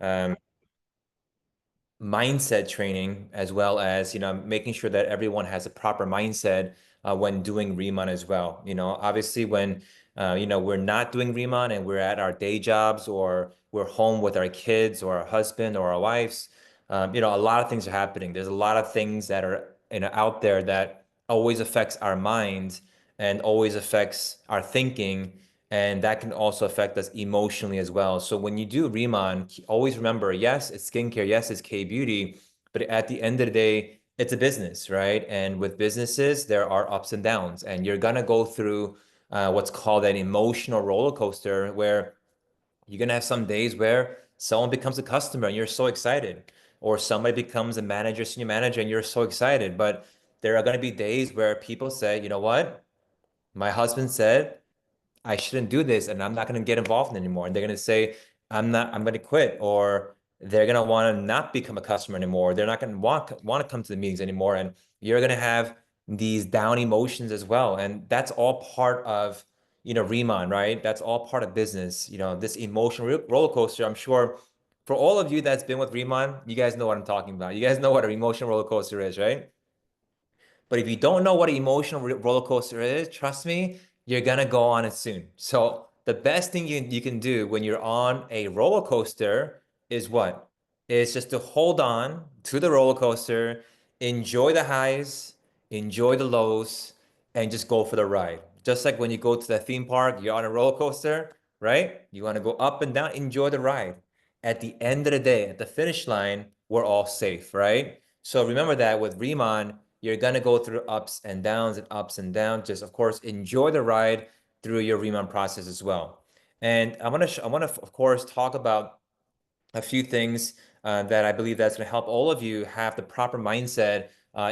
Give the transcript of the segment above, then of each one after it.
um, mindset training, as well as, making sure that everyone has a proper mindset when doing Riemann as well. Obviously when, we're not doing Riemann and we're at our day jobs, or we're home with our kids or our husband or our wives, a lot of things are happening. There's a lot of things that are, out there that always affects our mind and always affects our thinking. And that can also affect us emotionally as well. So when you do Riemann, always remember, yes, it's skincare, yes, it's K-beauty, but at the end of the day, it's a business, right? And with businesses, there are ups and downs, and you're gonna go through what's called an emotional roller coaster, where you're gonna have some days where someone becomes a customer and you're so excited, or somebody becomes a manager, senior manager, and you're so excited. But there are gonna be days where people say, you know what? My husband said I shouldn't do this and I'm not going to get involved anymore. And they're going to say, I'm going to quit, or they're going to want to not become a customer anymore. They're not going to want to come to the meetings anymore. And you're going to have these down emotions as well. And that's all part of, Riemann, right? That's all part of business. This emotional roller coaster. I'm sure for all of you that's been with Riemann, you guys know what I'm talking about. You guys know what an emotional roller coaster is, right? But if you don't know what an emotional roller coaster is, trust me, you're gonna go on it soon. So the best thing you can do when you're on a roller coaster is what? Is just to hold on to the roller coaster, enjoy the highs, enjoy the lows, and just go for the ride. Just like when you go to the theme park, you're on a roller coaster, right? You want to go up and down, enjoy the ride. At the end of the day, at the finish line, we're all safe, right? So remember that with Riemann, you're gonna go through ups and downs and ups and downs. Just of course enjoy the ride through your Riemann process as well. And I wanna of course talk about a few things that I believe that's gonna help all of you have the proper mindset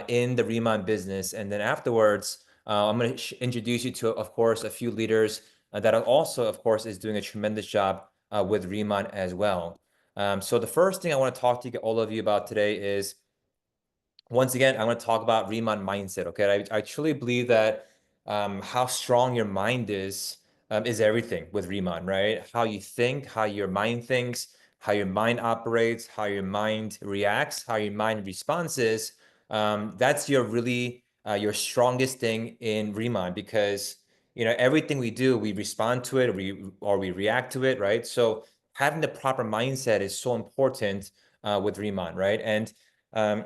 in the Riemann business. And then afterwards, I'm gonna introduce you to, of course, a few leaders that are also, of course, is doing a tremendous job with Riemann as well. So the first thing I want to talk to all of you about today is, once again, I'm going to talk about Riemann mindset. Okay, I truly believe that how strong your mind is everything with Riemann, right? How you think, how your mind thinks, how your mind operates, how your mind reacts, how your mind responses. That's your strongest thing in Riemann, because everything we do, we respond to it, or we react to it, right? So having the proper mindset is so important with Riemann, right? And um,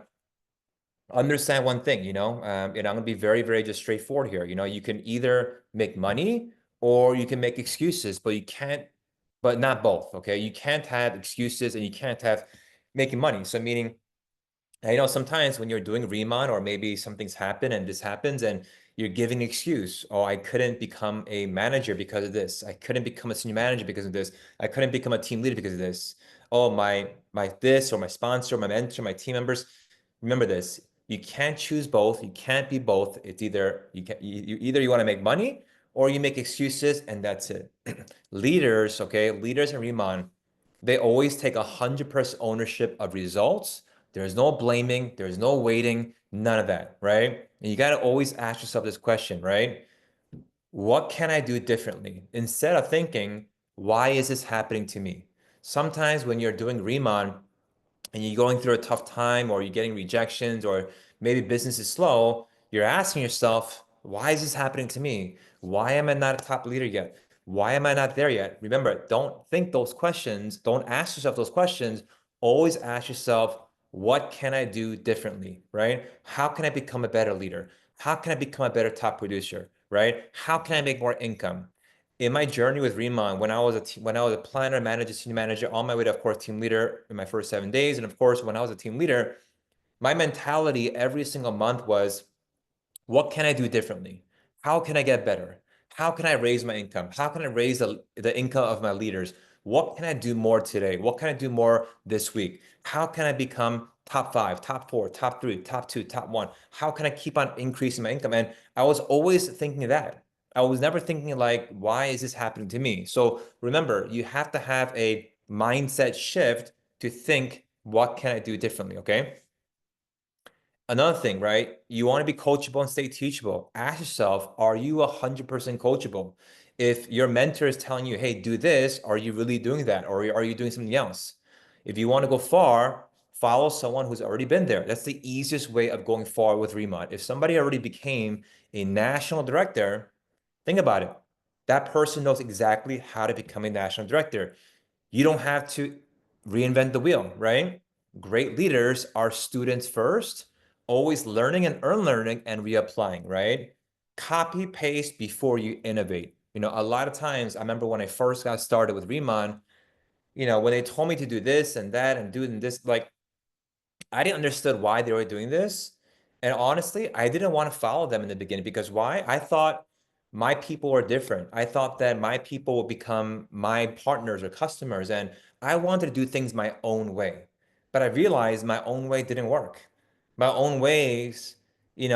understand one thing, and I'm gonna be very, very just straightforward here. You can either make money or you can make excuses, but not both. Okay. You can't have excuses and you can't have making money. So meaning, sometimes when you're doing Riemann, or maybe something's happened and this happens and you're giving an excuse. Oh, I couldn't become a manager because of this. I couldn't become a senior manager because of this. I couldn't become a team leader because of this. Oh, my this, or my sponsor, my mentor, my team members. Remember this. You can't choose both. You can't be both. It's either you want to make money or you make excuses, and that's it. Leaders, okay, leaders in Riemann, they always take 100% ownership of results. There's no blaming, there's no waiting, none of that, right? And you got to always ask yourself this question, right? What can I do differently? Instead of thinking, why is this happening to me? Sometimes when you're doing Riemann and you're going through a tough time, or you're getting rejections, or maybe business is slow, you're asking yourself, why is this happening to me? Why am I not a top leader yet? Why am I not there yet? Remember, don't think those questions. Don't ask yourself those questions. Always ask yourself, what can I do differently, right? How can I become a better leader? How can I become a better top producer, right? How can I make more income? In my journey with Riemann, when I was a planner, manager, senior manager, on my way to, of course, team leader in my first 7 days, and of course, when I was a team leader, my mentality every single month was, what can I do differently? How can I get better? How can I raise my income? How can I raise the income of my leaders? What can I do more today? What can I do more this week? How can I become top 5, top 4, top 3, top 2, top 1? How can I keep on increasing my income? And I was always thinking of that. I was never thinking like, why is this happening to me? So remember, you have to have a mindset shift to think, what can I do differently? Okay. Another thing, right? You want to be coachable and stay teachable. Ask yourself, are you 100% coachable? If your mentor is telling you, hey, do this, are you really doing that? Or are you doing something else? If you want to go far, follow someone who's already been there. That's the easiest way of going far with Remont. If somebody already became a national director, think about it. That person knows exactly how to become a national director. You don't have to reinvent the wheel, right? Great leaders are students first, always learning and learning and reapplying, right? Copy paste before you innovate. A lot of times, I remember when I first got started with Remon, when they told me to do this and that and do this, like I didn't understand why they were doing this. And honestly, I didn't want to follow them in the beginning because why? I thought my people were different. I thought that my people would become my partners or customers, and I wanted to do things my own way. But I realized my own way didn't work. My own ways, a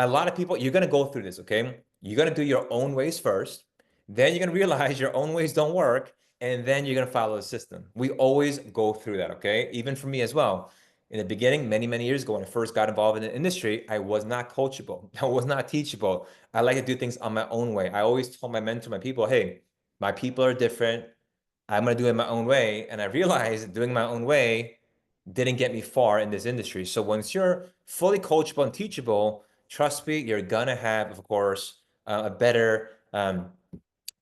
lot of people, you're going to go through this, okay? You're going to do your own ways first. Then you're going to realize your own ways don't work. And then you're going to follow the system. We always go through that, okay? Even for me as well. In the beginning, many, many years ago, when I first got involved in the industry, I was not coachable. I was not teachable. I like to do things on my own way. I always told my mentor, my people, hey, my people are different. I'm going to do it my own way. And I realized doing my own way didn't get me far in this industry. So once you're fully coachable and teachable, trust me, you're going to have, of course, a better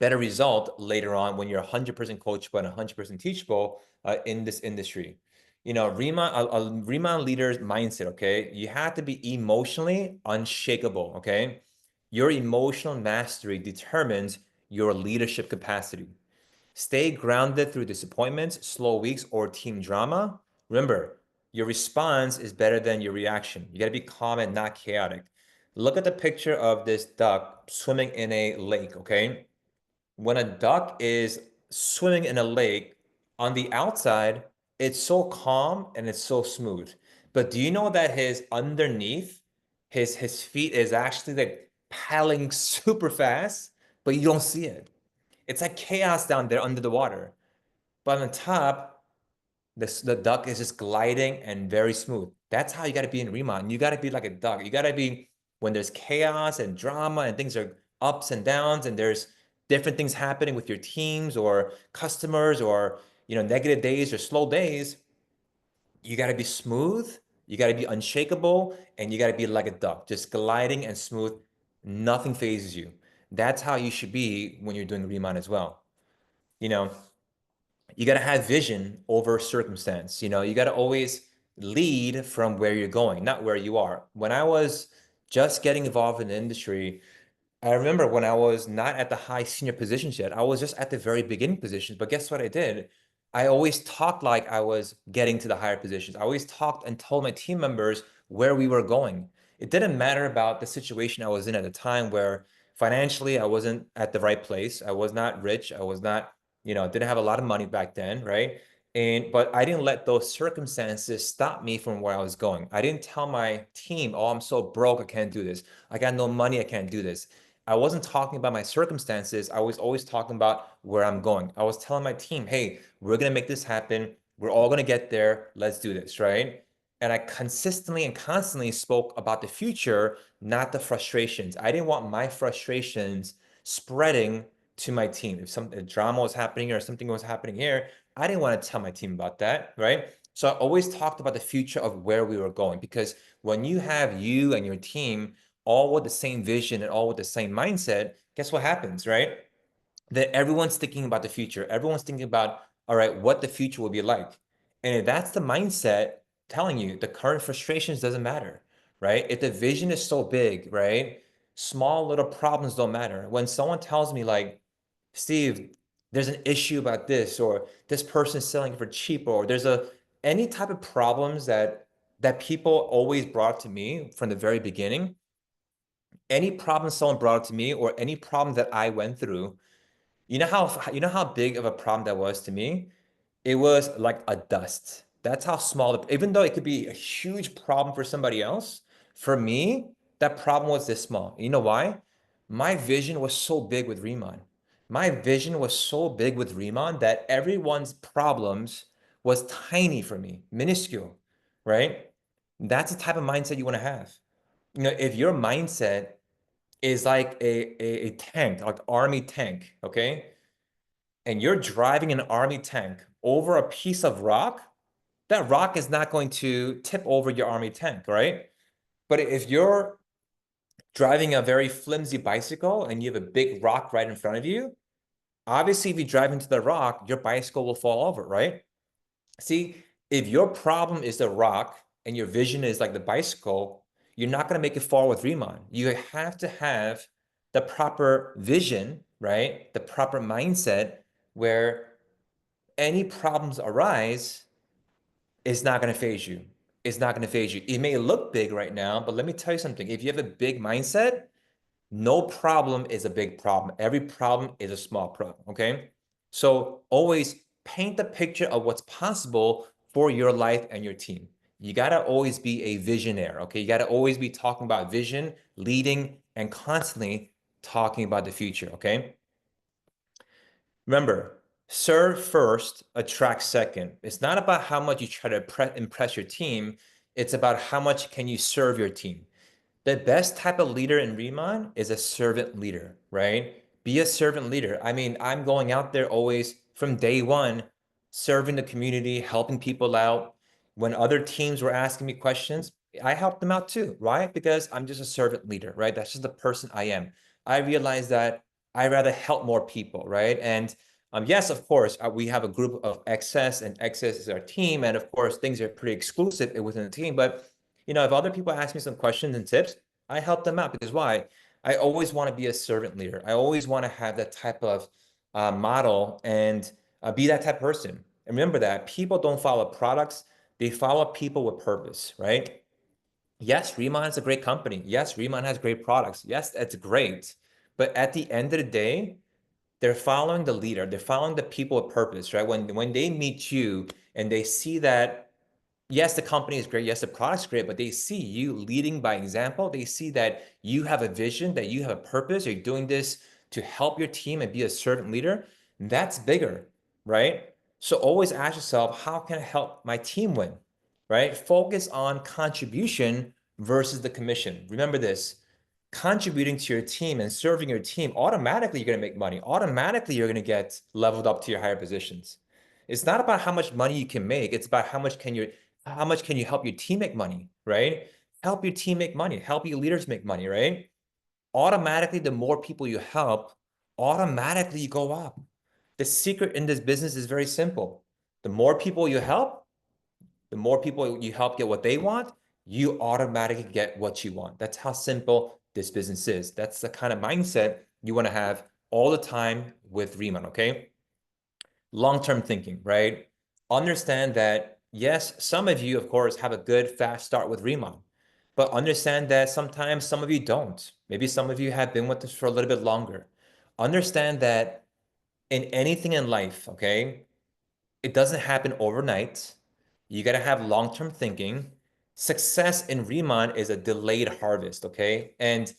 result later on when you're 100% coachable and 100% teachable in this industry. Riemann leader's mindset, okay? You have to be emotionally unshakable, okay? Your emotional mastery determines your leadership capacity. Stay grounded through disappointments, slow weeks, or team drama. Remember, your response is better than your reaction. You got to be calm and not chaotic. Look at the picture of this duck swimming in a lake, okay? When a duck is swimming in a lake, on the outside, it's so calm and it's so smooth. But do you know that his underneath, his feet is actually like paddling super fast, but you don't see it. It's like chaos down there under the water. But on top, the duck is just gliding and very smooth. That's how you got to be in Remont. You got to be like a duck. You got to be when there's chaos and drama and things are ups and downs and there's different things happening with your teams or customers or negative days or slow days. You got to be smooth. You got to be unshakable, and you got to be like a duck, just gliding and smooth. Nothing phases you. That's how you should be when you're doing Remont as well. You know, you got to have vision over circumstance. You got to always lead from where you're going, not where you are. When I was just getting involved in the industry, I remember when I was not at the high senior positions yet, I was just at the very beginning positions. But guess what I did? I always talked like I was getting to the higher positions. I always talked and told my team members where we were going. It didn't matter about the situation I was in at the time where financially I wasn't at the right place. I was not rich. I was not, didn't have a lot of money back then, right? But I didn't let those circumstances stop me from where I was going. I didn't tell my team, oh, I'm so broke, I can't do this. I got no money, I can't do this. I wasn't talking about my circumstances. I was always talking about where I'm going. I was telling my team, hey, we're going to make this happen. We're all going to get there. Let's do this, right? And I consistently and constantly spoke about the future, not the frustrations. I didn't want my frustrations spreading to my team. If some drama was happening or something was happening here, I didn't want to tell my team about that, right? So I always talked about the future of where we were going because when you have you and your team all with the same vision and all with the same mindset, guess what happens, right? That everyone's thinking about the future. Everyone's thinking about, all right, what the future will be like. And if that's the mindset telling you the current frustrations doesn't matter, right? If the vision is so big, right? Small little problems don't matter. When someone tells me like, Steve, there's an issue about this, or this person is selling for cheap, or there's any type of problems that people always brought to me from the very beginning, any problem someone brought up to me or any problem that I went through, you know how big of a problem that was to me? It was like a dust. That's how small, even though it could be a huge problem for somebody else, for me, that problem was this small. You know why? My vision was so big with Riemann. My vision was so big with Riemann that everyone's problems was tiny for me, minuscule, right? That's the type of mindset you want to have. If your mindset is like a tank, like army tank, okay? And you're driving an army tank over a piece of rock, that rock is not going to tip over your army tank, right? But if you're driving a very flimsy bicycle and you have a big rock right in front of you, obviously, if you drive into the rock, your bicycle will fall over, right? See, if your problem is the rock and your vision is like the bicycle, you're not going to make it fall with Riemann. You have to have the proper vision, right? The proper mindset where any problems arise is not going to phase you. It's not going to phase you. It may look big right now, but let me tell you something. If you have a big mindset, no problem is a big problem. Every problem is a small problem, okay? So always paint the picture of what's possible for your life and your team. You got to always be a visionary, okay? You got to always be talking about vision, leading, and constantly talking about the future, okay? Remember, serve first, attract second. It's not about how much you try to impress your team. It's about how much can you serve your team. The best type of leader in Riemann is a servant leader, right? Be a servant leader. I mean, I'm going out there always from day one, serving the community, helping people out. When other teams were asking me questions, I helped them out too, right? Because I'm just a servant leader, right? That's just the person I am. I realized that I rather help more people, right? And yes, of course, we have a group of excess, and excess is our team. And of course, things are pretty exclusive within the team. But if other people ask me some questions and tips, I help them out because why? I always want to be a servant leader. I always want to have that type of model and be that type of person. And remember that people don't follow products, they follow people with purpose, right? Yes, Riemann is a great company. Yes, Riemann has great products. Yes, that's great. But at the end of the day, they're following the leader. They're following the people with purpose, right? When they meet you and they see that yes, the company is great. Yes, the product's great, but they see you leading by example. They see that you have a vision, that you have a purpose. You're doing this to help your team and be a servant leader. That's bigger, right? So always ask yourself, how can I help my team win, right? Focus on contribution versus the commission. Remember this, contributing to your team and serving your team, automatically you're going to make money. Automatically you're going to get leveled up to your higher positions. It's not about how much money you can make. It's about how much can you help your team make money, right? Help your team make money, help your leaders make money, right? Automatically, the more people you help, automatically you go up. The secret in this business is very simple. The more people you help, the more people you help get what they want, you automatically get what you want. That's how simple this business is. That's the kind of mindset you want to have all the time with Riemann, okay? Long-term thinking, right? Understand that, yes, some of you, of course, have a good, fast start with Riemann, but understand that sometimes some of you don't. Maybe some of you have been with us for a little bit longer. Understand that in anything in life, okay, it doesn't happen overnight. You got to have long-term thinking. Success in Riemann is a delayed harvest, okay? And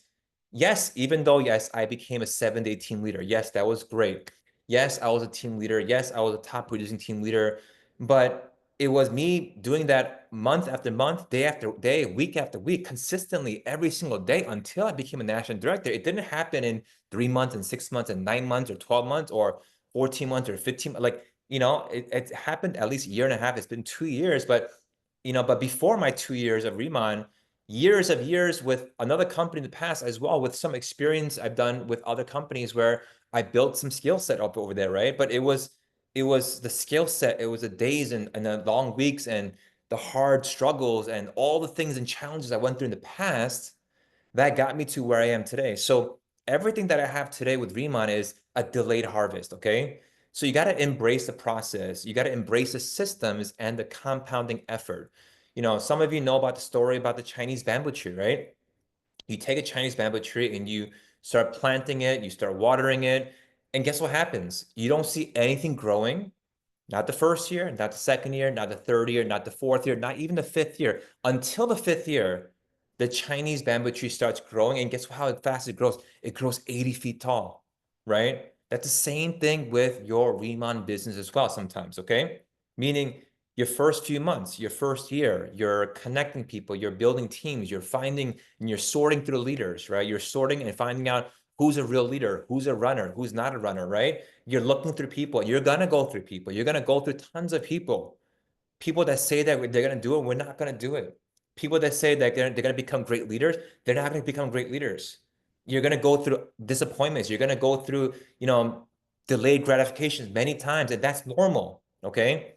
yes, even though, yes, I became a 7-day team leader. Yes, that was great. Yes, I was a team leader. Yes, I was a top producing team leader. But it was me doing that month after month, day after day, week after week, consistently every single day until I became a national director. It didn't happen in 3 months and 6 months and 9 months or 12 months or 14 months or 15. Like, it happened at least a year and a half. It's been 2 years, but before my 2 years of Riemann, years of years with another company in the past as well, with some experience I've done with other companies where I built some skill set up over there, right? But it was the skill set, it was the days and the long weeks and the hard struggles and all the things and challenges I went through in the past that got me to where I am today. So everything that I have today with Riemann is a delayed harvest, okay? So you got to embrace the process. You got to embrace the systems and the compounding effort. Some of you know about the story about the Chinese bamboo tree, right? You take a Chinese bamboo tree and you start planting it, you start watering it, and guess what happens? You don't see anything growing, not the first year, not the second year, not the third year, not the fourth year, not even the fifth year. Until the fifth year, the Chinese bamboo tree starts growing, and guess how fast it grows? It grows 80 feet tall, right? That's the same thing with your Riemann business as well sometimes, okay? Meaning your first few months, your first year, you're connecting people, you're building teams, you're finding and you're sorting through the leaders, right? You're sorting and finding out who's a real leader, who's a runner, who's not a runner, right? You're looking through people. You're going to go through people. You're going to go through tons of people. People that say that they're going to do it, we're not going to do it. People that say that they're going to become great leaders, they're not going to become great leaders. You're going to go through disappointments. You're going to go through, delayed gratifications many times, and that's normal. Okay.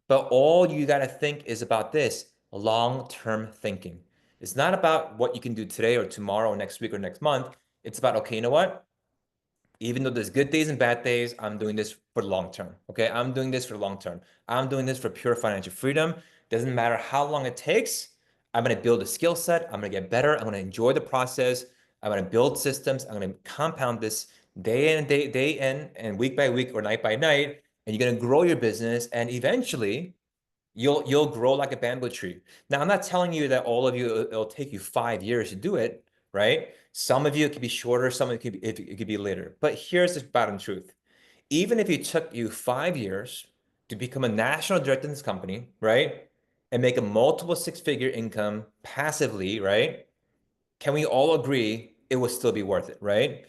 But all you got to think is about this long-term thinking. It's not about what you can do today or tomorrow or next week or next month. It's about, okay, you know what? Even though there's good days and bad days, I'm doing this for the long term. Okay. I'm doing this for the long term. I'm doing this for pure financial freedom. Doesn't matter how long it takes. I'm going to build a skill set. I'm going to get better. I'm going to enjoy the process. I'm going to build systems. I'm going to compound this day in, day in, and week by week or night by night. And you're going to grow your business. And eventually, you'll grow like a bamboo tree. Now, I'm not telling you that all of you, it'll take you 5 years to do it, right? Some of you, it could be shorter, some of it could be later. But here's the bottom truth. Even if it took you 5 years to become a national director in this company, right? And make a multiple six-figure income passively, right? Can we all agree it would still be worth it, right?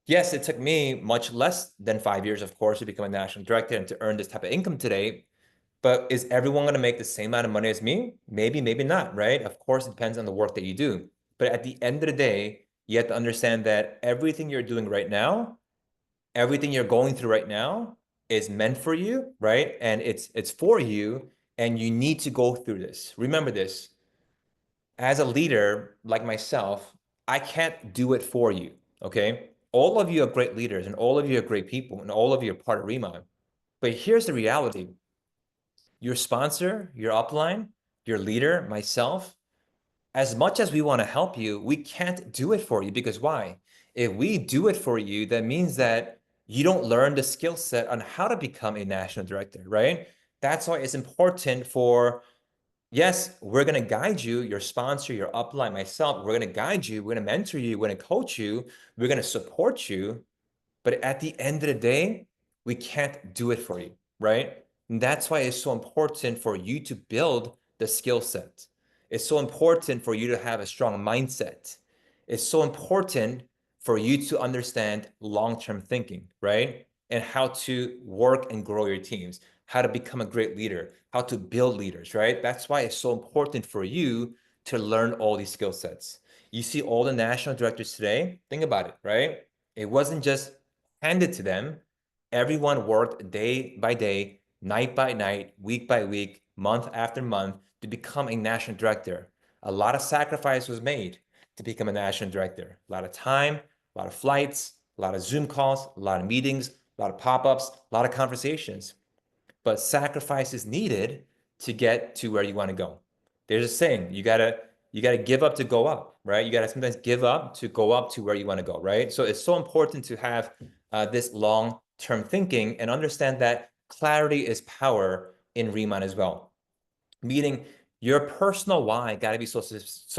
Yes, it took me much less than 5 years, of course, to become a national director and to earn this type of income today. But is everyone going to make the same amount of money as me? Maybe, maybe not, right? Of course, it depends on the work that you do. But at the end of the day, you have to understand that everything you're doing right now, everything you're going through right now is meant for you, right? And it's for you, and you need to go through this. Remember this. As a leader like myself, I can't do it for you, okay? All of you are great leaders, and all of you are great people, and all of you are part of Remind. But here's the reality. Your sponsor, your upline, your leader, myself, as much as we want to help you, we can't do it for you because why? If we do it for you, that means that you don't learn the skill set on how to become a national director, right? That's why it's important for, yes, we're going to guide you, your sponsor, your upline, myself, we're going to guide you, we're going to mentor you, we're going to coach you, we're going to support you. But at the end of the day, we can't do it for you, right? And that's why it's so important for you to build the skill set. It's so important for you to have a strong mindset. It's so important for you to understand long-term thinking, right? And how to work and grow your teams, how to become a great leader, how to build leaders, right? That's why it's so important for you to learn all these skill sets. You see all the national directors today, think about it, right? It wasn't just handed to them. Everyone worked day by day, night by night, week by week, month after month to become a national director. A lot of sacrifice was made to become a national director. A lot of time, a lot of flights, a lot of Zoom calls, a lot of meetings, a lot of pop-ups, a lot of conversations. But sacrifice is needed to get to where you want to go. There's a saying, you gotta give up to go up, right? You gotta sometimes give up to go up to where you want to go, right? So it's so important to have this long-term thinking and understand that clarity is power in Riemann as well. Meaning your personal why got to be so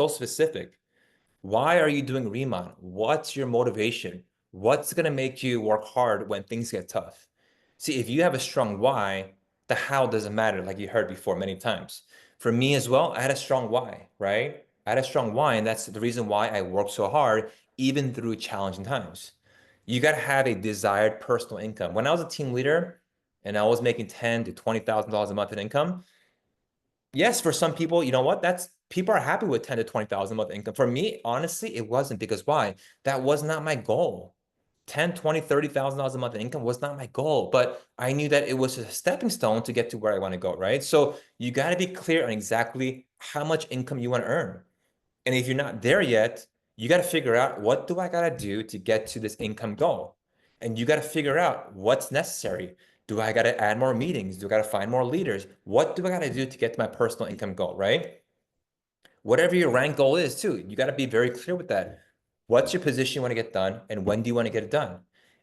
specific. Why are you doing Riemann? What's your motivation? What's going to make you work hard when things get tough? See, if you have a strong why, the how doesn't matter, like you heard before many times. For me as well, I had a strong why, right? I had a strong why, and that's the reason why I worked so hard, even through challenging times. You got to have a desired personal income. When I was a team leader and I was making $10,000 to $20,000 a month in income, yes, for some people, you know what? That's people are happy with 10 to 20,000 a month income. For me, honestly, it wasn't because why? That was not my goal. 10, 20, $30,000 a month in income was not my goal, but I knew that it was a stepping stone to get to where I want to go, right? So you got to be clear on exactly how much income you want to earn. And if you're not there yet, you got to figure out what do I got to do to get to this income goal? And you got to figure out what's necessary. Do I got to add more meetings? Do I got to find more leaders? What do I got to do to get to my personal income goal, right? Whatever your rank goal is too, you got to be very clear with that. What's your position you want to get done and when do you want to get it done?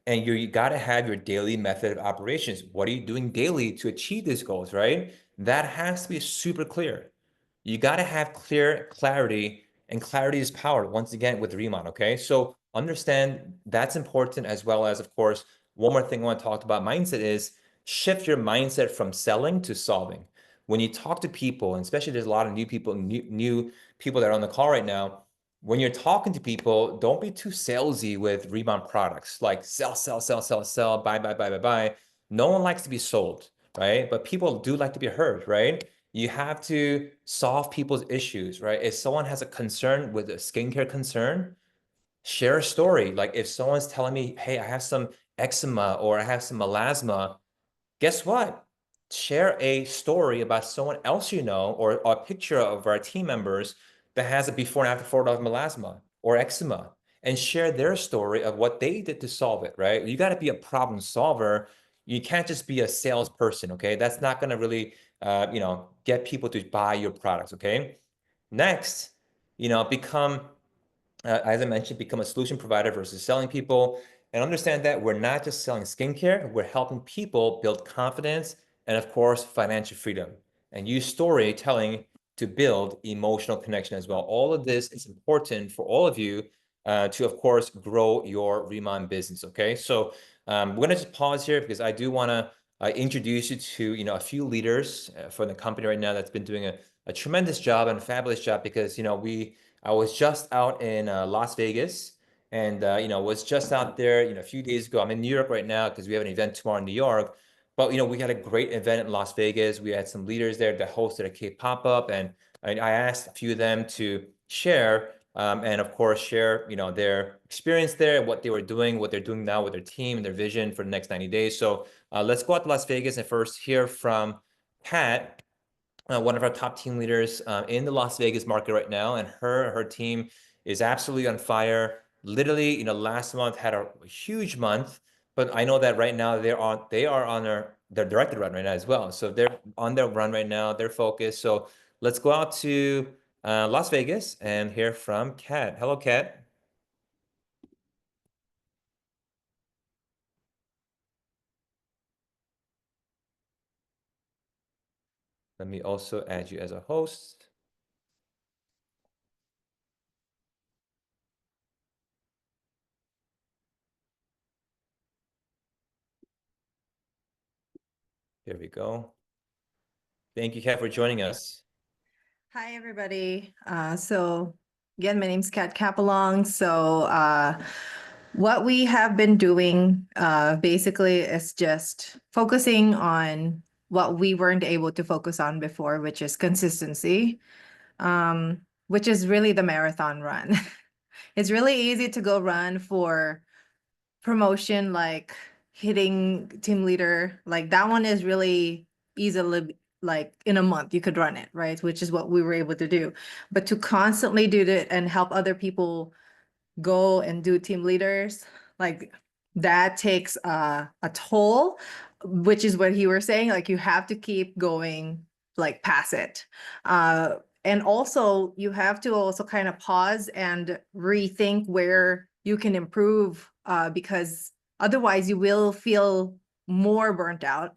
And you got to have your daily method of operations. What are you doing daily to achieve these goals, right? That has to be super clear. You got to have clarity, and clarity is power, once again, with Riemann, okay? So understand that's important, as well as, of course, one more thing I want to talk about mindset is shift your mindset from selling to solving. When you talk to people, and especially there's a lot of new people that are on the call right now, when you're talking to people, don't be too salesy with Riemann products, like sell, sell, sell, sell, sell, buy, buy, buy, buy, buy. No one likes to be sold. right? But people do like to be heard, right? You have to solve people's issues, right? If someone has a concern with a skincare concern, share a story. Like if someone's telling me, hey, I have some eczema or I have some melasma, guess what? Share a story about someone else you know, or a picture of our team members that has a before and after photo of melasma or eczema, and share their story of what they did to solve it, right? You got to be a problem solver. You can't just be a salesperson, okay? That's not going to really, get people to buy your products, okay? Next, become as I mentioned, become a solution provider versus selling people, and understand that we're not just selling skincare, we're helping people build confidence and, of course, financial freedom, and use storytelling to build emotional connection as well. All of this is important for all of you to, of course, grow your Remon business. Okay, so we're going to just pause here because I do want to introduce you to a few leaders for the company right now that's been doing a tremendous job and a fabulous job because I was just out in Las Vegas and, was just out there, a few days ago. I'm in New York right now because we have an event tomorrow in New York. But, we had a great event in Las Vegas. We had some leaders there that hosted a K pop-up. And I asked a few of them to share and, of course, share, their experience there, what they were doing, what they're doing now with their team and their vision for the next 90 days. So let's go out to Las Vegas and first hear from Pat, one of our top team leaders in the Las Vegas market right now, and her team is absolutely on fire. Literally, last month had a huge month, but I know that right now they are on their directed run right now as well. So they're on their run right now. They're focused. So let's go out to Las Vegas and hear from Kat. Hello, Kat. Let me also add you as a host. Here we go. Thank you, Kat, for joining us. Hi, everybody. So again, my name's Kat Capelong. So what we have been doing basically is just focusing on what we weren't able to focus on before, which is consistency, which is really the marathon run. It's really easy to go run for promotion, like hitting team leader. Like that one is really easily, like in a month you could run it, right? Which is what we were able to do. But to constantly do that and help other people go and do team leaders, like that takes a toll, which is what you were saying. Like you have to keep going, like past it. And also you have to also kind of pause and rethink where you can improve, because otherwise you will feel more burnt out.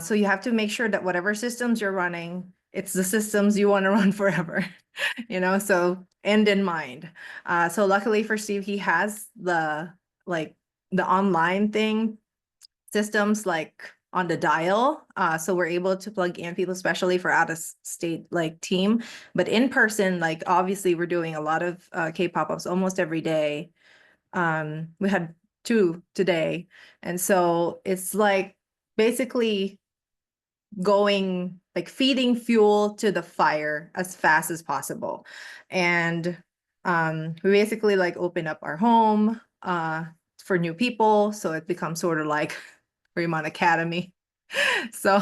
So you have to make sure that whatever systems you're running, it's the systems you want to run forever. So end in mind. So luckily for Steve, he has the online thing systems like on the dial. So we're able to plug in people, especially for out of state like team. But in person, like obviously we're doing a lot of K pop-ups almost every day. We had 2 today. And so it's like basically going like feeding fuel to the fire as fast as possible. And we basically like open up our home for new people. So it becomes sort of like Fremont Academy. So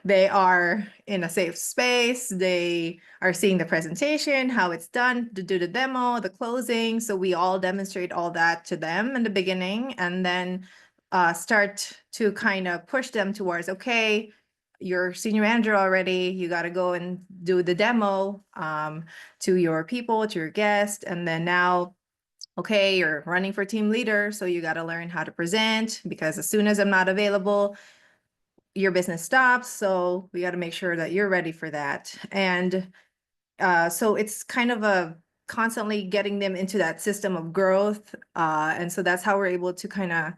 they are in a safe space. They are seeing the presentation, how it's done, to do the demo, the closing. So we all demonstrate all that to them in the beginning, and then start to kind of push them towards, okay, you're senior manager already, you got to go and do the demo to your people, to your guests. And then now, okay, you're running for team leader, so you got to learn how to present, because as soon as I'm not available, your business stops. So we got to make sure that you're ready for that. And so it's kind of a constantly getting them into that system of growth. And so that's how we're able to kind of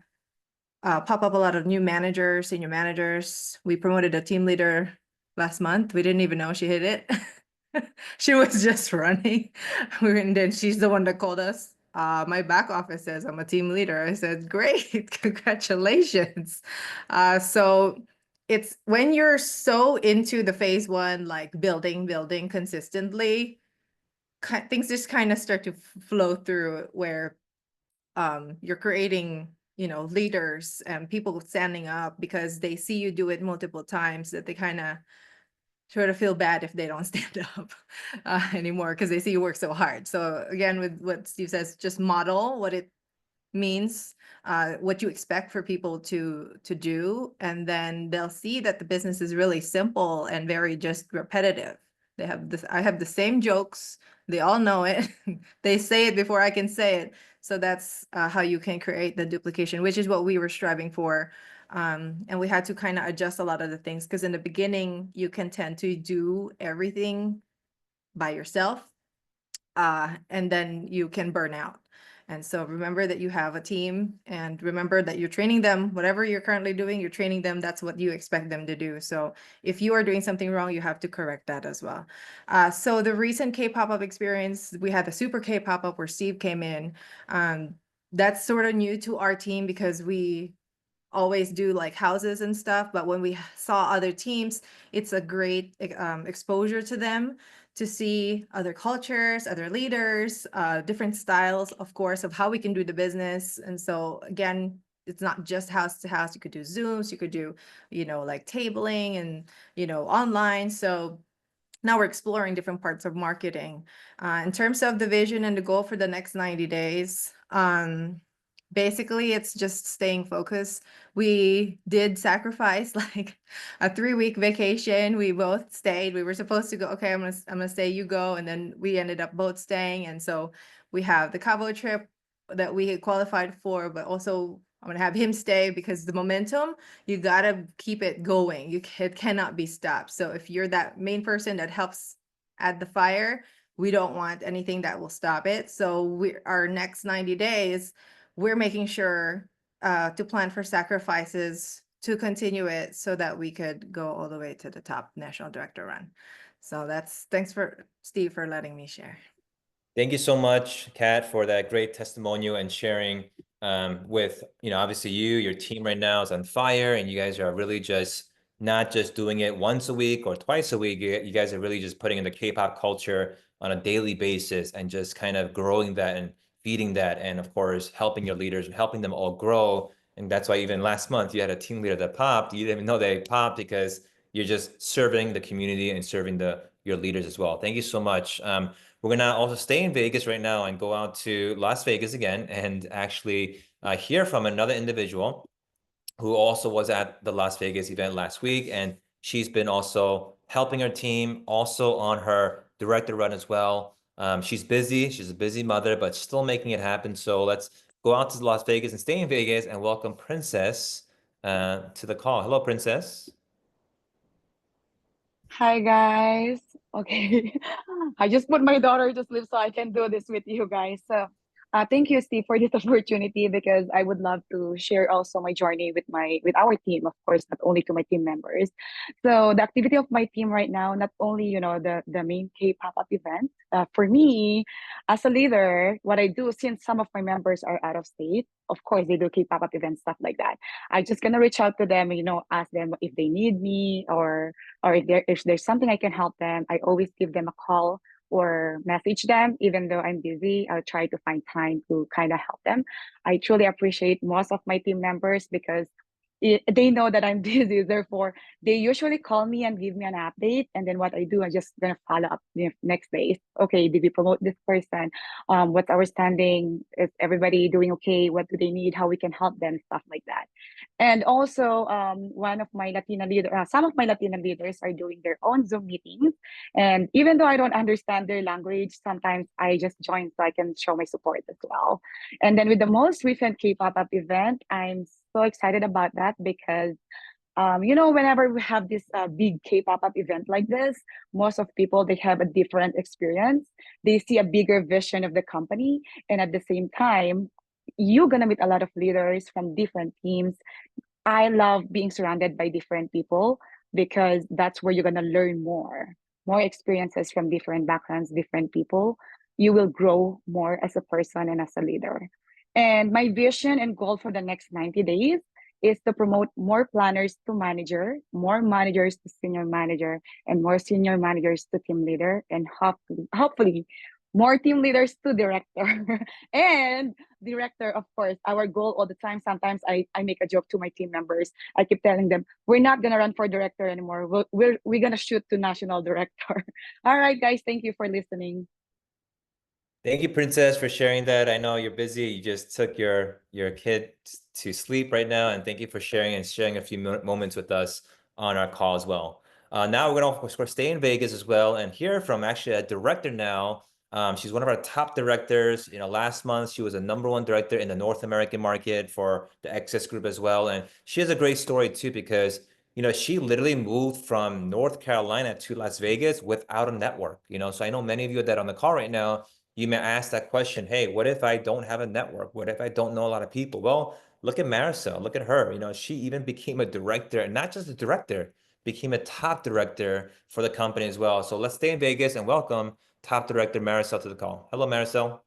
pop up a lot of new managers, senior managers. We promoted a team leader last month. We didn't even know she hit it. She was just running. And then she's the one that called us. My back office says I'm a team leader. I said, great, congratulations. So it's when you're so into the phase one, like building consistently, things just kind of start to flow through where you're creating, leaders and people standing up because they see you do it multiple times, that they kind of sort of feel bad if they don't stand up anymore because they see you work so hard. So again, with what Steve says, just model what it means, what you expect for people to do, and then they'll see that the business is really simple and very just repetitive. They have this, I have the same jokes, they all know it. They say it before I can say it. So that's how you can create the duplication, which is what we were striving for. And we had to kind of adjust a lot of the things because in the beginning you can tend to do everything by yourself, and then you can burn out. And so remember that you have a team, and remember that you're training them. Whatever you're currently doing, you're training them. That's what you expect them to do. So if you are doing something wrong, you have to correct that as well. So the recent K pop-up experience, we had the Super K pop-up where Steve came in. That's sort of new to our team because we always do like houses and stuff, but when we saw other teams, it's a great exposure to them, to see other cultures, other leaders, different styles, of course, of how we can do the business. And so again, it's not just house to house. You could do Zooms, you could do, like tabling and, online. So now we're exploring different parts of marketing. In terms of the vision and the goal for the next 90 days, basically it's just staying focused. We did sacrifice like a 3-week vacation. We both stayed. We were supposed to go, okay, I'm gonna stay, you go. And then we ended up both staying. And so we have the Cabo trip that we had qualified for, but also I'm gonna have him stay because the momentum, you gotta keep it going. It cannot be stopped. So if you're that main person that helps add the fire, we don't want anything that will stop it. So our next 90 days, we're making sure to plan for sacrifices to continue it so that we could go all the way to the top national director run. So thanks for Steve for letting me share. Thank you so much, Kat, for that great testimonial and sharing with, obviously your team right now is on fire, and you guys are really just not just doing it once a week or twice a week. You guys are really just putting in the K-pop culture on a daily basis and just kind of growing that and feeding that. And of course, helping your leaders, helping them all grow. And that's why even last month you had a team leader that popped. You didn't even know they popped because you're just serving the community and serving your leaders as well. Thank you so much. We're gonna also stay in Vegas right now and go out to Las Vegas again and actually hear from another individual who also was at the Las Vegas event last week. And she's been also helping her team, also on her director run as well. She's busy, she's a busy mother, but still making it happen. So let's go out to Las Vegas and stay in Vegas and welcome Princess to the call. Hello, Princess. Hi guys. Okay. I just put my daughter to sleep so I can do this with you guys. So thank you, Steve, for this opportunity because I would love to share also my journey with our team, of course, not only to my team members. So the activity of my team right now, not only the main K pop-up event. For me, as a leader, what I do since some of my members are out of state, of course, they do K pop-up events, stuff like that. I just gonna reach out to them, ask them if they need me or if there's something I can help them. I always give them a call or message them. Even though I'm busy, I'll try to find time to kind of help them. I truly appreciate most of my team members because they know that I'm busy. Therefore, they usually call me and give me an update. And then what I do, I'm just gonna follow up the next day. Okay, did we promote this person? What's our standing? Is everybody doing okay? What do they need? How we can help them? Stuff like that. And also, one of my Latina leader, some of my Latina leaders are doing their own Zoom meetings. And even though I don't understand their language, sometimes I just join so I can show my support as well. And then with the most recent K-pop up event, I'm so excited about that because whenever we have this big K-pop up event like this, most of people they have a different experience. They see a bigger vision of the company, and at the same time, you're gonna meet a lot of leaders from different teams. I love being surrounded by different people because that's where you're gonna learn more experiences from different backgrounds, different people. You will grow more as a person and as a leader. And my vision and goal for the next 90 days is to promote more planners to manager, more managers to senior manager, and more senior managers to team leader, and hopefully more team leaders to director. And director, of course, our goal all the time. Sometimes I make a joke to my team members. I keep telling them, we're not going to run for director anymore. We're going to shoot to national director. All right, guys, thank you for listening. Thank you, Princess, for sharing that. I know you're busy. You just took your kid to sleep right now, and thank you for sharing a few moments with us on our call as well. Now we're gonna, of course, stay in Vegas as well and hear from actually a director now. She's one of our top directors. You know, last month she was a #1 director in the North American market for the Access Group as well, and she has a great story too because you know she literally moved from North Carolina to Las Vegas without a network. You know, so I know many of you that are on the call right now, you may ask that question, hey, what if I don't have a network? What if I don't know a lot of people? Well, look at Marisol, look at her. You know, she even became a director, and not just a director, became a top director for the company as well. So let's stay in Vegas and welcome top director Marisol to the call. Hello, Marisol.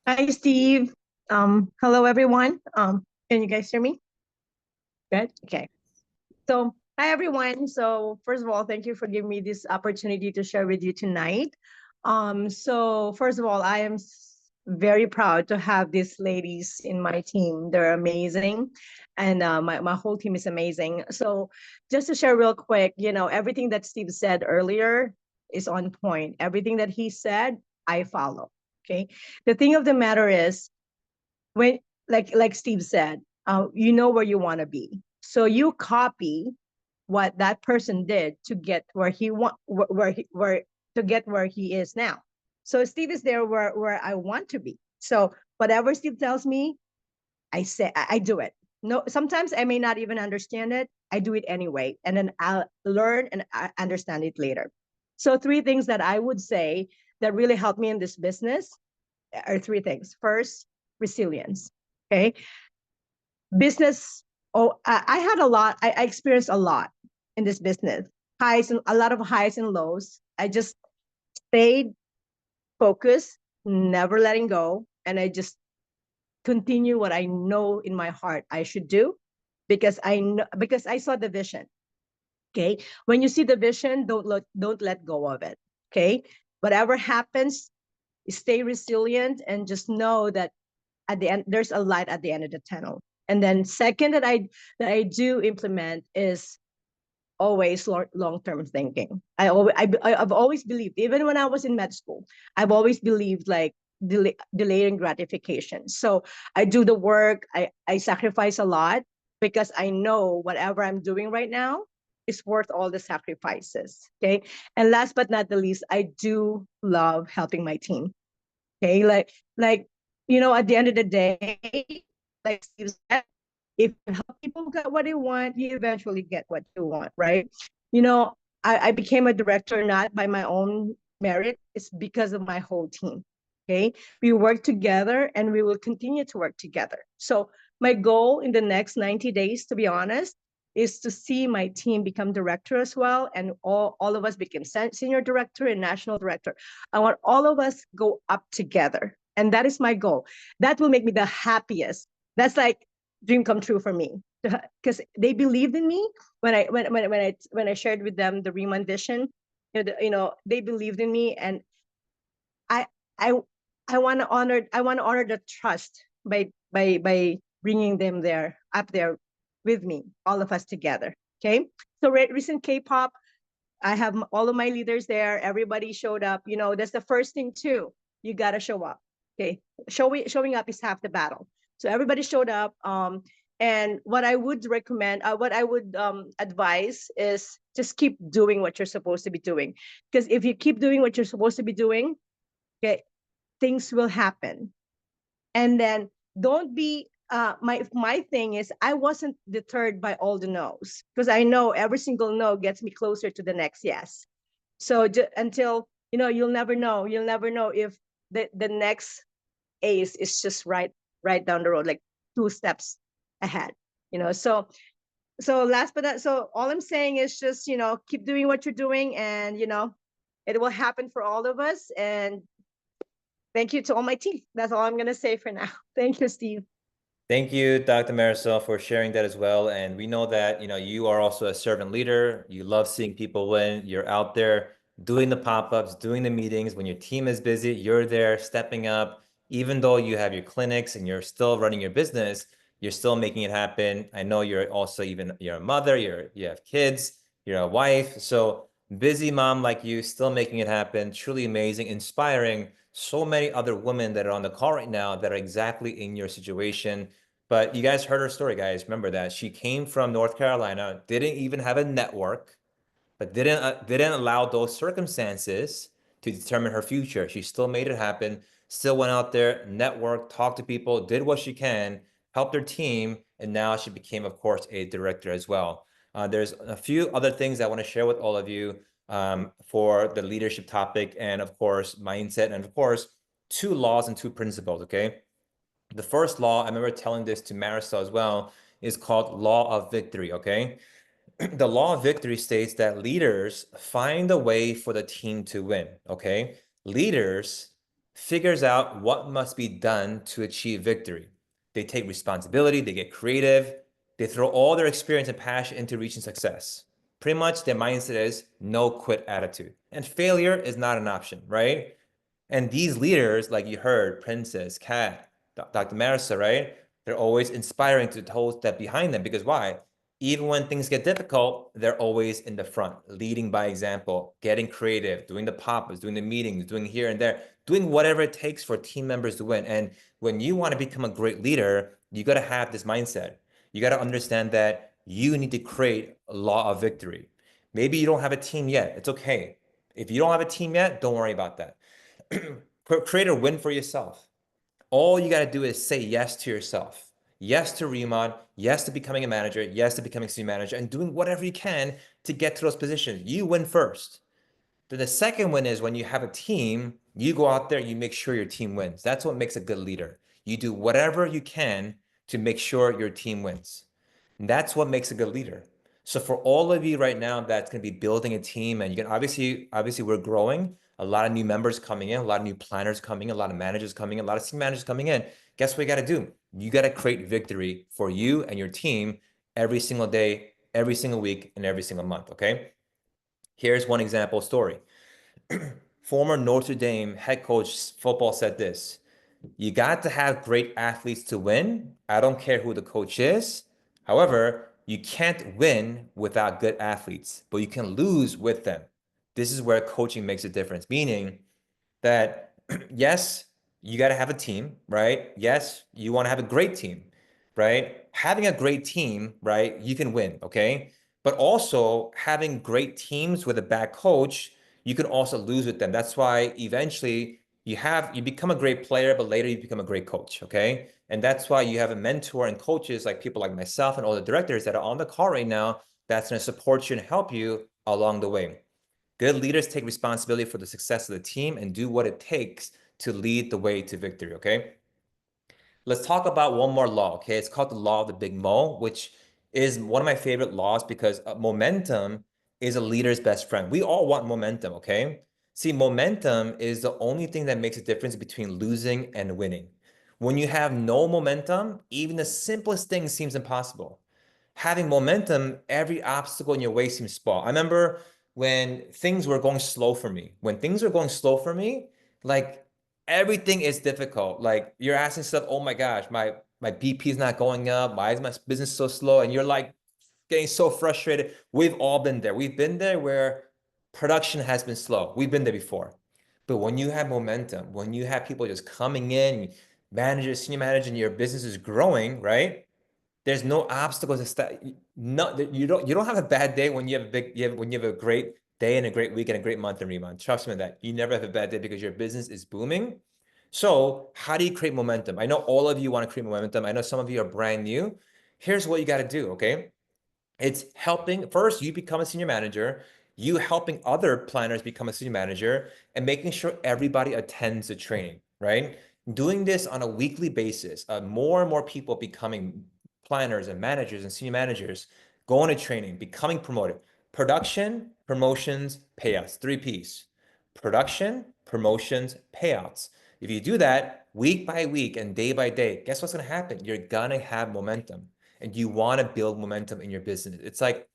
Hi, Steve. Hello, everyone. Can you guys hear me? Good. Okay. So, hi, everyone. So, first of all, thank you for giving me this opportunity to share with you tonight. So first of all, I am very proud to have these ladies in my team. They're amazing, and my whole team is amazing. So, just to share real quick, you know, everything that Steve said earlier is on point. Everything that he said, I follow. Okay. The thing of the matter is, when like Steve said, you know where you want to be, so you copy what that person did to get where he to get where he is now. So Steve is there where I want to be. So whatever Steve tells me, I say I do it. No, sometimes I may not even understand it. I do it anyway, and then I'll learn and I understand it later. So 3 things that I would say that really helped me in this business are 3 things. First, resilience. Okay. Business. Oh, I had a lot. I experienced a lot in this business. Highs and a lot of highs and lows. I just stayed focused, never letting go, and I just continue what I know in my heart I should do, because I know, because I saw the vision. Okay. When you see the vision, don't let go of it. Okay. Whatever happens, stay resilient and just know that at the end there's a light at the end of the tunnel. And then second that I do implement is always long-term thinking. I've always believed, even when I was in med school, I've always believed like delaying gratification. So I do the work, I sacrifice a lot because I know whatever I'm doing right now is worth all the sacrifices. Okay. And last but not the least, I do love helping my team. Okay. Like, you know, at the end of the day, like Steve said, if you help people get what they want, you eventually get what you want, right? You know, I became a director not by my own merit, it's because of my whole team. Okay. We work together and we will continue to work together. So my goal in the next 90 days, to be honest, is to see my team become director as well, and all of us become senior director and national director. I want all of us go up together, and that is my goal. That will make me the happiest. That's like dream come true for me, because they believed in me when I shared with them the Riemann vision. You know, they believed in me, and I I want to honor the trust by bringing them there up there with me, all of us together. Okay. So recent K-pop, I have all of my leaders there. Everybody showed up. You know, that's the first thing too. You got to show up. Okay. Showing up is half the battle. So everybody showed up. And what I would recommend, what I would advise is just keep doing what you're supposed to be doing. Because if you keep doing what you're supposed to be doing, okay, things will happen. And then don't be, my thing is, I wasn't deterred by all the no's, because I know every single no gets me closer to the next yes. So until, you know, you'll never know if the next ace is just right down the road, like 2 steps ahead, you know. So last but not, so all I'm saying is just, you know, keep doing what you're doing, and you know, it will happen for all of us. And thank you to all my team. That's all I'm gonna say for now. Thank you, Steve. Thank you, Dr. Marisol, for sharing that as well. And we know that, you are also a servant leader. You love seeing people win. You're out there doing the pop-ups, doing the meetings. When your team is busy, you're there stepping up. Even though you have your clinics and you're still running your business, you're still making it happen. I know you're also you're a mother, you have kids, you're a wife. So busy mom like you, still making it happen. Truly amazing, inspiring so many other women that are on the call right now that are exactly in your situation. But you guys heard her story, guys. Remember that she came from North Carolina, didn't even have a network, but didn't allow those circumstances to determine her future. She still made it happen, still went out there, networked, talked to people, did what she can, helped her team, and now she became, of course, a director as well. There's a few other things I want to share with all of you for the leadership topic, and of course, mindset, and of course, 2 laws and 2 principles, okay? The first law, I remember telling this to Marisol as well, is called law of victory, okay? The law of victory states that leaders find a way for the team to win, okay? Leaders figures out what must be done to achieve victory. They take responsibility, they get creative, they throw all their experience and passion into reaching success. Pretty much their mindset is no quit attitude. And failure is not an option, right? And these leaders, like you heard, Princess, Kat, Dr. Marissa, right? They're always inspiring to those that behind them because why? Even when things get difficult, they're always in the front, leading by example, getting creative, doing the pop-ups, doing the meetings, doing here and there, doing whatever it takes for team members to win. And when you want to become a great leader, you got to have this mindset. You got to understand that you need to create a law of victory. Maybe you don't have a team yet. It's okay. If you don't have a team yet, don't worry about that. Create a win for yourself. All you got to do is say yes to yourself. Yes to Remod, yes to becoming a manager, yes to becoming a senior manager, and doing whatever you can to get to those positions. You win first. Then the second win is when you have a team, you go out there, you make sure your team wins. That's what makes a good leader. You do whatever you can to make sure your team wins. And that's what makes a good leader. So for all of you right now that's going to be building a team, and you can obviously we're growing, a lot of new members coming in, a lot of new planners coming in, a lot of managers coming in, a lot of senior managers coming in. Guess what you got to do? You got to create victory for you and your team every single day, every single week, and every single month. Okay. Here's one example story. Former Notre Dame head coach football said this: you got to have great athletes to win. I don't care who the coach is. However, you can't win without good athletes, but you can lose with them. This is where coaching makes a difference, meaning that yes, you got to have a team, right? Yes, you want to have a great team, right? Having a great team, right? You can win, okay? But also having great teams with a bad coach, you can also lose with them. That's why eventually you become a great player, but later you become a great coach, okay? And that's why you have a mentor and coaches like people like myself and all the directors that are on the call right now that's going to support you and help you along the way. Good leaders take responsibility for the success of the team and do what it takes to lead the way to victory, okay? Let's talk about one more law, okay? It's called the law of the big mo, which is one of my favorite laws because momentum is a leader's best friend. We all want momentum, okay? See, momentum is the only thing that makes a difference between losing and winning. When you have no momentum, even the simplest thing seems impossible. Having momentum, every obstacle in your way seems small. I remember when things were going slow for me. When things were going slow for me, like everything is difficult. Like you're asking stuff, oh my gosh, my BP is not going up. Why is my business so slow? And you're like getting so frustrated. We've all been there. We've been there where production has been slow. We've been there before. But when you have momentum, when you have people just coming in, managers, senior manager, and your business is growing, right? There's no obstacles to start. No, you don't have a bad day when you have when you have a great day and a great week and a great month and month. Trust me on that. You never have a bad day because your business is booming. So how do you create momentum? I know all of you want to create momentum. I know some of you are brand new. Here's what you got to do, okay? It's helping first you become a senior manager, you helping other planners become a senior manager, and making sure everybody attends the training, right? Doing this on a weekly basis, more and more people becoming planners and managers and senior managers, going to training, becoming promoted. Production, promotions, payouts, 3 Ps. Production, promotions, payouts. If you do that, week by week and day by day, guess what's going to happen? You're going to have momentum, and you want to build momentum in your business. It's like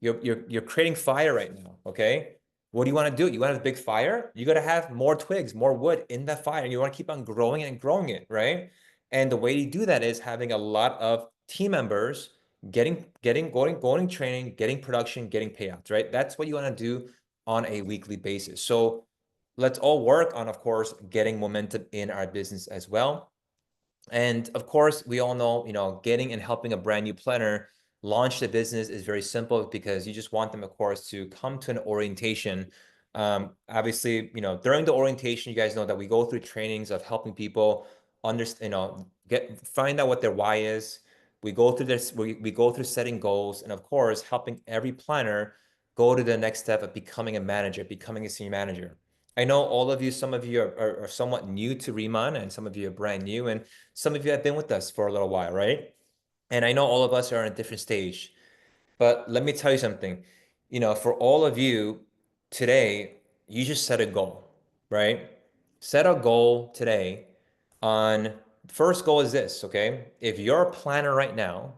you're creating fire right now, okay? What do you want to do? You want to have a big fire? You got to have more twigs, more wood in that fire. You want to keep on growing and growing it, right? And the way you do that is having a lot of team members going training, getting production, getting payouts, right? That's what you want to do on a weekly basis. So let's all work on, of course, getting momentum in our business as well. And of course, we all know, getting and helping a brand new planner launch the business is very simple, because you just want them, of course, to come to an orientation. Obviously, during the orientation, you guys know that we go through trainings of helping people understand, find out what their why is. We go through this, we go through setting goals, and of course, helping every planner go to the next step of becoming a manager, becoming a senior manager. I know all of you, some of you are somewhat new to Riemann, and some of you are brand new, and some of you have been with us for a little while, right? And I know all of us are in a different stage, but let me tell you something. For all of you today, you just set a goal, right? Set a goal today on, first goal is this, okay? If you're a planner right now,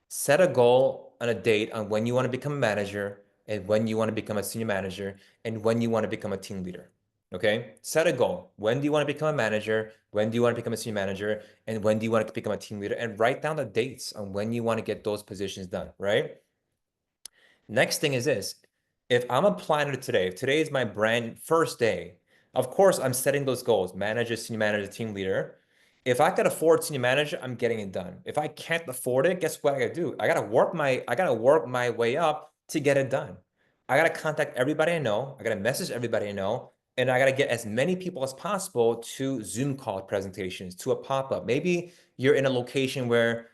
set a goal on a date on when you want to become a manager, and when you want to become a senior manager, and when you want to become a team leader. Okay, set a goal. When do you want to become a manager? When do you want to become a senior manager? And when do you want to become a team leader? And write down the dates on when you want to get those positions done, right? Next thing is this. If I'm a planner today, if today is my brand first day, of course, I'm setting those goals: manager, senior manager, team leader. If I could afford senior manager, I'm getting it done. If I can't afford it, guess what I gotta do? I gotta work my way up to get it done. I gotta contact everybody I know. I gotta message everybody I know. And I gotta get as many people as possible to Zoom call presentations, to a pop-up. Maybe you're in a location where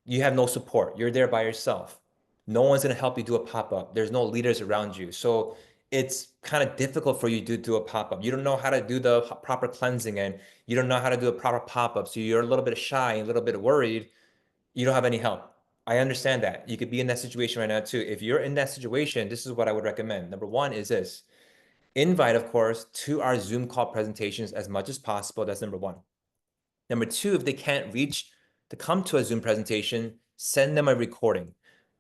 you have no support. You're there by yourself. No one's going to help you do a pop-up. There's no leaders around you. So it's kind of difficult for you to do a pop-up. You don't know how to do the proper cleansing, and you don't know how to do a proper pop-up. So you're a little bit shy, a little bit worried. You don't have any help. I understand that. You could be in that situation right now too. If you're in that situation, this is what I would recommend. Number one is this: invite, of course, to our Zoom call presentations as much as possible. That's number one. Number two, if they can't reach to come to a Zoom presentation, send them a recording.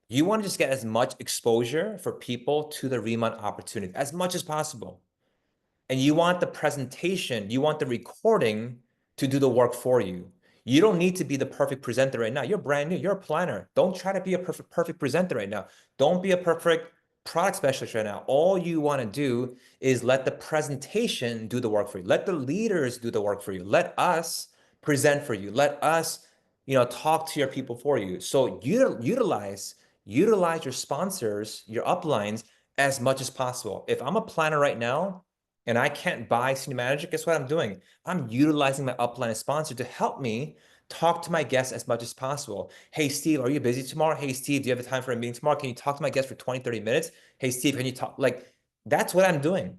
You want to just get as much exposure for people to the Riemann opportunity as much as possible. And you want the presentation, you want the recording to do the work for you. You don't need to be the perfect presenter right now. You're brand new, you're a planner. Don't try to be a perfect presenter right now. Don't be a perfect product specialist right now. All you want to do is let the presentation do the work for you. Let the leaders do the work for you. Let us present for you. Let us, talk to your people for you. So utilize your sponsors, your uplines, as much as possible. If I'm a planner right now and I can't buy senior manager, guess what I'm doing? I'm utilizing my upline sponsor to help me talk to my guests as much as possible. Hey, Steve, are you busy tomorrow? Hey, Steve, do you have the time for a meeting tomorrow? Can you talk to my guests for 20, 30 minutes? Hey, Steve, can you talk? Like, that's what I'm doing.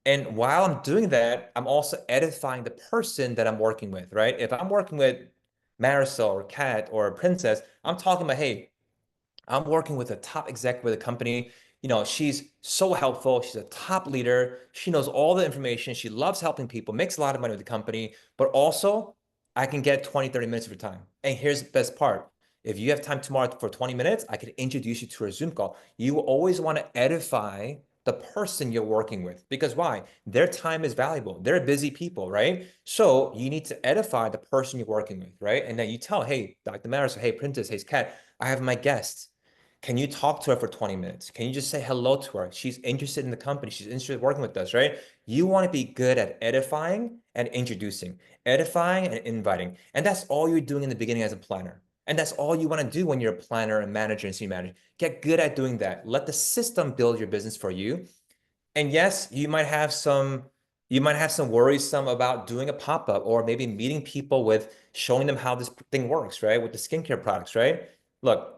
And while I'm doing that, I'm also edifying the person that I'm working with, right? If I'm working with Marisol or Kat or Princess, I'm talking about, hey, I'm working with a top exec with a company. She's so helpful. She's a top leader. She knows all the information. She loves helping people, makes a lot of money with the company, but also I can get 20, 30 minutes of your time. And here's the best part. If you have time tomorrow for 20 minutes, I could introduce you to a Zoom call. You always want to edify the person you're working with, because why? Their time is valuable. They're busy people, right? So you need to edify the person you're working with, right? And then you tell, hey, Dr. Marisol, hey, Princess, hey, Kat, I have my guest. Can you talk to her for 20 minutes? Can you just say hello to her? She's interested in the company. She's interested in working with us, right? You want to be good at edifying and introducing, edifying and inviting. And that's all you're doing in the beginning as a planner. And that's all you want to do when you're a planner, and manager, and senior manager. Get good at doing that. Let the system build your business for you. And yes, you might have some worries about doing a pop-up, or maybe meeting people with showing them how this thing works, right? With the skincare products, right? Look,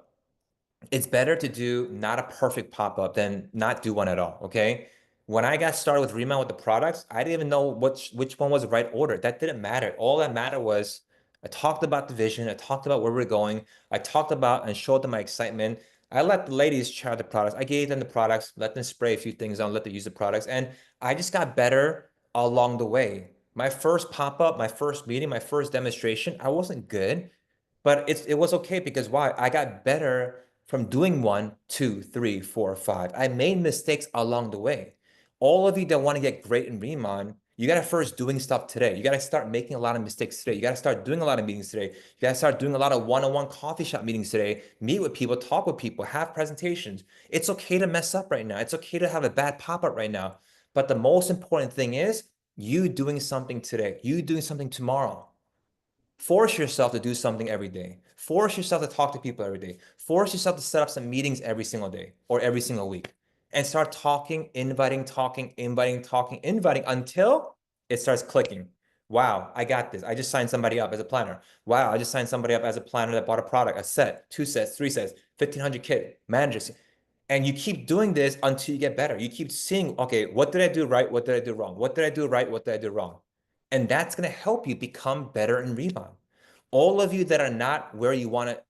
it's better to do not a perfect pop-up than not do one at all, okay? When I got started with Riemann with the products, I didn't even know which one was the right order. That didn't matter. All that mattered was I talked about the vision. I talked about where we're going. I talked about and showed them my excitement. I let the ladies try the products. I gave them the products, let them spray a few things on, let them use the products. And I just got better along the way. My first pop-up, my first meeting, my first demonstration, I wasn't good, but it was okay because why? I got better from doing 1, 2, 3, 4, 5. I made mistakes along the way. All of you that want to get great in Riemann, you got to first doing stuff today. You got to start making a lot of mistakes today. You got to start doing a lot of meetings today. You got to start doing a lot of one-on-one coffee shop meetings today. Meet with people, talk with people, have presentations. It's okay to mess up right now. It's okay to have a bad pop-up right now. But the most important thing is you doing something today, you doing something tomorrow. Force yourself to do something every day. Force yourself to talk to people every day. Force yourself to set up some meetings every single day or every single week and start talking, inviting, inviting until it starts clicking. Wow, I got this. I just signed somebody up as a planner. Wow, I just signed somebody up as a planner that bought a product, a set, 2 sets, 3 sets, 1,500 kit, managers. And you keep doing this until you get better. You keep seeing, okay, what did I do right? What did I do wrong? What did I do right? What did I do wrong? And that's going to help you become better in Riemann. All of you that are not where you want to,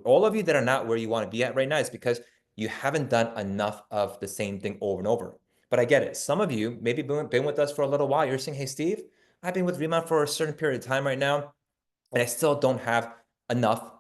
all of you that are not where you want to be at right now is because you haven't done enough of the same thing over and over. But I get it. Some of you maybe been with us for a little while. You're saying, hey, Steve, I've been with Riemann for a certain period of time right now, and I still don't have enough,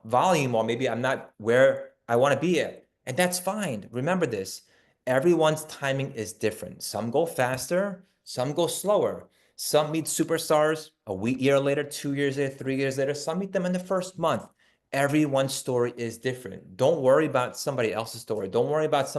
volume, or maybe I'm not where I want to be at. And that's fine. Remember this. Everyone's timing is different. Some go faster, some go slower. Some meet superstars a year later, 2 years later, 3 years later. Some meet them in the first month. Everyone's story is different. Don't worry about somebody else's story. Don't worry about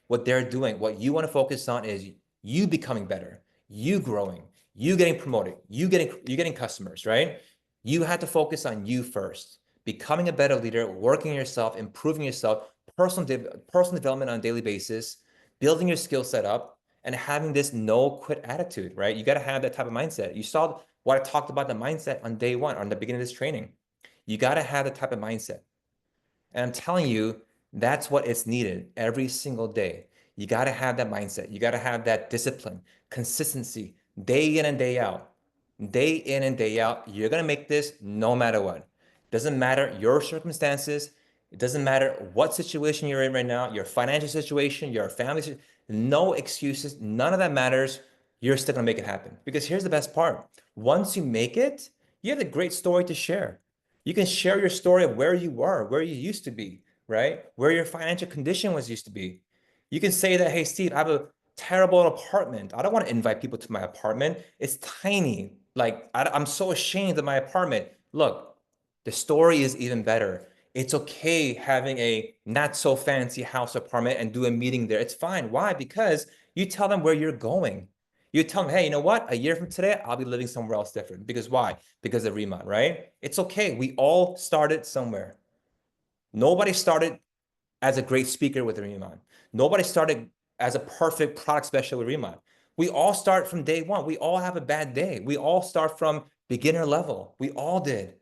what they're doing. What you want to focus on is you becoming better, you growing, you getting promoted, you getting customers, right? You have to focus on you first, becoming a better leader, working yourself, improving yourself, personal development on a daily basis, building your skill set up, and having this no quit attitude, right? You got to have that type of mindset. You saw what I talked about the mindset on day one, on the beginning of this training. You got to have the type of mindset. And I'm telling you, that's what is needed every single day. You got to have that mindset. You got to have that discipline, consistency, day in and day out. Day in and day out, you're going to make this no matter what. Doesn't matter your circumstances. It doesn't matter what situation you're in right now, your financial situation, your family situation, no excuses. None of that matters. You're still going to make it happen. Because here's the best part. Once you make it, you have a great story to share. You can share your story of where you were, where you used to be, right? Where your financial condition was used to be. You can say that, hey, Steve, I have a terrible apartment. I don't want to invite people to my apartment. It's tiny. Like, I'm so ashamed of my apartment. Look, the story is even better. It's okay having a not so fancy house apartment and do a meeting there. It's fine. Why? Because you tell them where you're going. You tell them, hey, you know what? A year from today, I'll be living somewhere else different. Because why? Because of Riemann, right? It's okay. We all started somewhere. Nobody started as a great speaker with Riemann. Nobody started as a perfect product specialist with Riemann. We all start from day one. We all have a bad day. We all start from beginner level. We all did.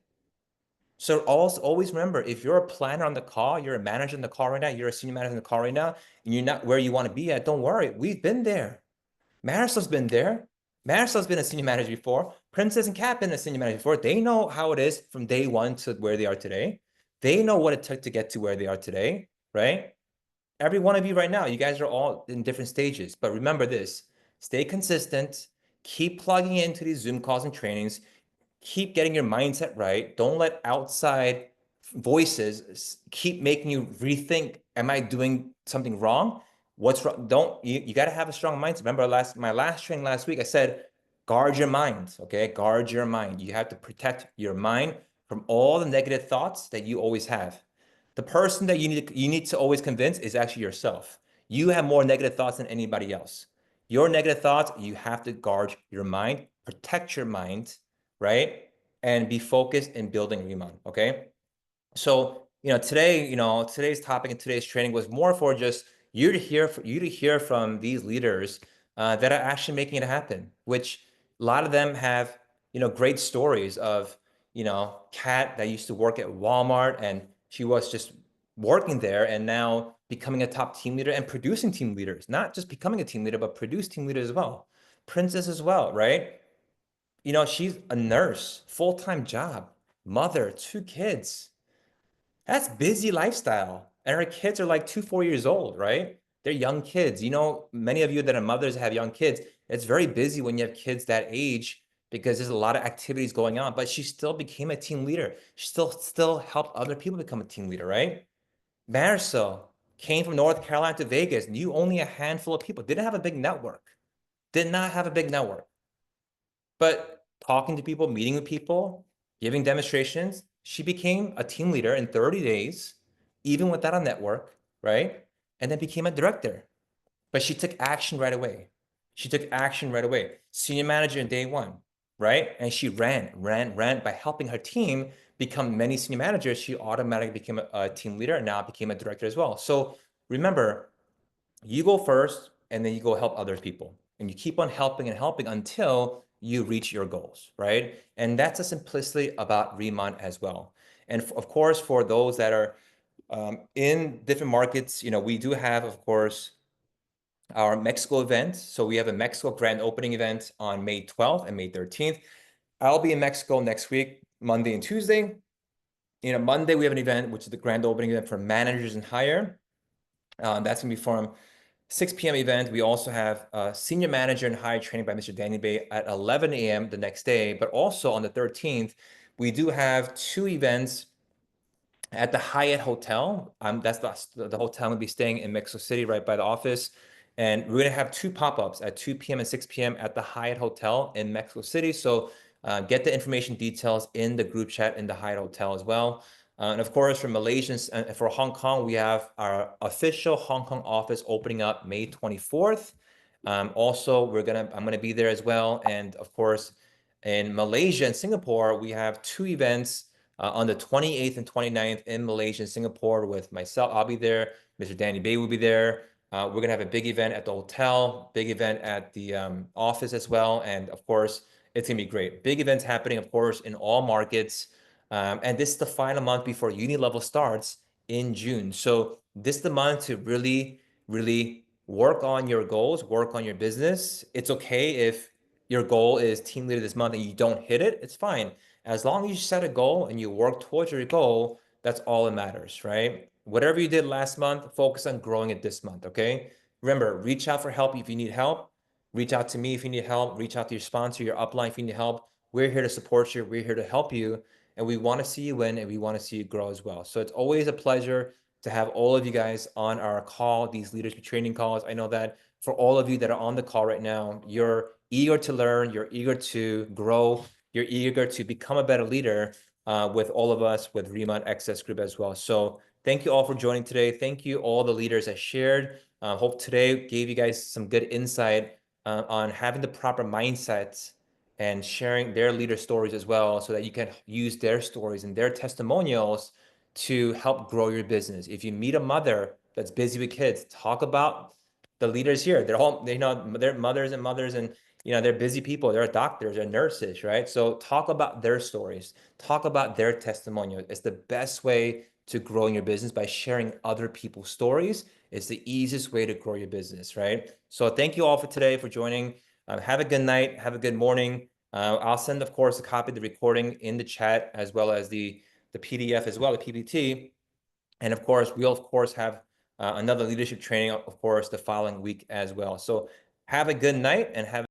So always remember, if you're a planner on the call, you're a manager in the call right now, you're a senior manager in the call right now, and you're not where you want to be at, don't worry. We've been there. Marisol's been there. Marisol's been a senior manager before. Princess and Kat been a senior manager before. They know how it is from day one to where they are today. They know what it took to get to where they are today, right? Every one of you right now, you guys are all in different stages. But remember this, stay consistent, keep plugging into these Zoom calls and trainings, keep getting your mindset right. Don't let outside voices keep making you rethink, am I doing something wrong? What's wrong? You got to have a strong mindset. Remember my last training last week, I said, guard your mind, okay? Guard your mind. You have to protect your mind from all the negative thoughts that you always have. The person that you need to always convince is actually yourself. You have more negative thoughts than anybody else. Your negative thoughts, you have to guard your mind, protect your mind, right? And be focused in building Riemann, okay? So, today's topic and today's training was more for just you to hear from these leaders that are actually making it happen, which a lot of them have, great stories of, Kat that used to work at Walmart and she was just working there and now becoming a top team leader and producing team leaders, not just becoming a team leader, but produce team leaders as well. Princess as well, right? She's a nurse, full-time job, mother, 2 kids. That's busy lifestyle. And her kids are like 2, 4 years old, right? They're young kids. You know, many of you that are mothers have young kids. It's very busy when you have kids that age because there's a lot of activities going on, but she still became a team leader. She still helped other people become a team leader, right? Marisol came from North Carolina to Vegas, knew only a handful of people, didn't have a big network, did not have a big network. But talking to people, meeting with people, giving demonstrations, she became a team leader in 30 days, even without a network, right? And then became a director. But she took action right away. She took action right away. Senior manager in day one, right? And she ran by helping her team become many senior managers. She automatically became a team leader and now became a director as well. So remember, you go first and then you go help other people. And you keep on helping and helping until you reach your goals, right? And that's the simplicity about Remont as well. And of course, for those that are in different markets, you know, we do have, of course, our Mexico event. So we have a Mexico grand opening event on May 12th and May 13th. I'll be in Mexico next week, Monday and Tuesday. You know, Monday we have an event, which is the grand opening event for managers and higher. That's gonna be from 6 p.m. event. We also have senior manager and higher training by Mr. Danny Bay at 11 a.m. the next day. But also on the 13th, we do have 2 events at the Hyatt Hotel. That's the hotel I'm gonna be staying in Mexico City, right by the office. And we're gonna have 2 pop-ups at 2 p.m. and 6 p.m. at the Hyatt Hotel in Mexico City. So get the information details in the group chat in the Hyatt Hotel as well. And of course, for Malaysians and for Hong Kong, we have our official Hong Kong office opening up May 24th. Also, I'm gonna be there as well. And of course, in Malaysia and Singapore, we have 2 events on the 28th and 29th in Malaysia and Singapore with myself. I'll be there. Mr. Danny Bay will be there. We're gonna have a big event at the hotel, big event at the office as well. And of course, it's gonna be great. Big events happening, of course, in all markets. And this is the final month before uni level starts in June. So this is the month to really, really work on your goals, work on your business. It's okay if your goal is team leader this month and you don't hit it, it's fine. As long as you set a goal and you work towards your goal, that's all that matters, right? Whatever you did last month, focus on growing it this month, okay? Remember, reach out for help if you need help. Reach out to me if you need help. Reach out to your sponsor, your upline if you need help. We're here to support you. We're here to help you. And we want to see you win and we want to see you grow as well. So it's always a pleasure to have all of you guys on our call, these leadership training calls. I know that for all of you that are on the call right now, you're eager to learn, you're eager to grow, you're eager to become a better leader with all of us with Remont Access Group as well. So thank you all for joining today. Thank you all the leaders that shared. Hope today gave you guys some good insight on having the proper mindsets and sharing their leader stories as well so that you can use their stories and their testimonials to help grow your business. If you meet a mother that's busy with kids, talk about the leaders here. They're all, they're mothers and they're busy people. They're doctors, they're nurses, right? So talk about their stories, talk about their testimonial. It's the best way to grow your business by sharing other people's stories. It's the easiest way to grow your business, right? So thank you all for today for joining. Have a good night. Have a good morning. I'll send, of course, a copy of the recording in the chat as well as the PDF as well, the PPT. And of course, we'll of course have another leadership training, of course, the following week as well. So have a good night and have